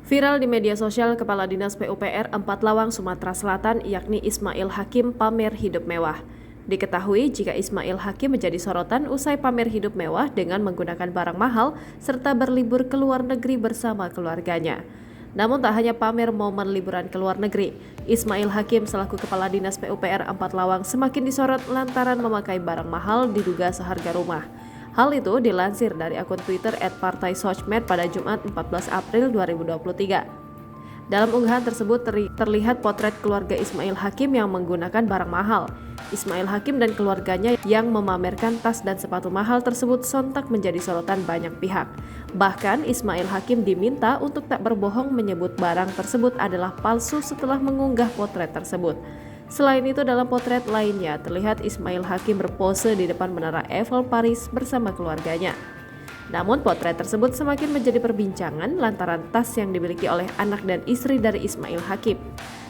Viral di media sosial Kepala Dinas PUPR 4 Lawang, Sumatera Selatan, yakni Ismail Hakim pamer hidup mewah. Diketahui jika Ismail Hakim menjadi sorotan usai pamer hidup mewah dengan menggunakan barang mahal serta berlibur ke luar negeri bersama keluarganya. Namun tak hanya pamer momen liburan ke luar negeri, Ismail Hakim selaku Kepala Dinas PUPR 4 Lawang semakin disorot lantaran memakai barang mahal diduga seharga rumah. Hal itu dilansir dari akun Twitter @partaisosmed pada Jumat 14 April 2023. Dalam unggahan tersebut terlihat potret keluarga Ismail Hakim yang menggunakan barang mahal. Ismail Hakim dan keluarganya yang memamerkan tas dan sepatu mahal tersebut sontak menjadi sorotan banyak pihak. Bahkan Ismail Hakim diminta untuk tak berbohong menyebut barang tersebut adalah palsu setelah mengunggah potret tersebut. Selain itu, dalam potret lainnya terlihat Ismail Hakim berpose di depan Menara Eiffel Paris bersama keluarganya. Namun potret tersebut semakin menjadi perbincangan lantaran tas yang dimiliki oleh anak dan istri dari Ismail Hakim.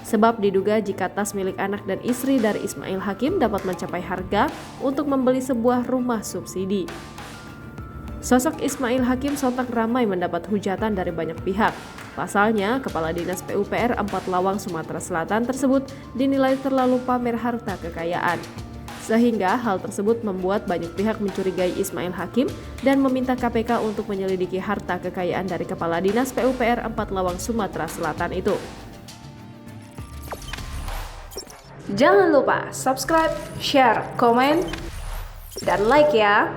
Sebab diduga jika tas milik anak dan istri dari Ismail Hakim dapat mencapai harga untuk membeli sebuah rumah subsidi. Sosok Ismail Hakim sontak ramai mendapat hujatan dari banyak pihak. Pasalnya, Kepala Dinas PUPR 4 Lawang, Sumatera Selatan tersebut dinilai terlalu pamer harta kekayaan. Sehingga hal tersebut membuat banyak pihak mencurigai Ismail Hakim dan meminta KPK untuk menyelidiki harta kekayaan dari Kepala Dinas PUPR 4 Lawang, Sumatera Selatan itu. Jangan lupa subscribe, share, komen, dan like ya!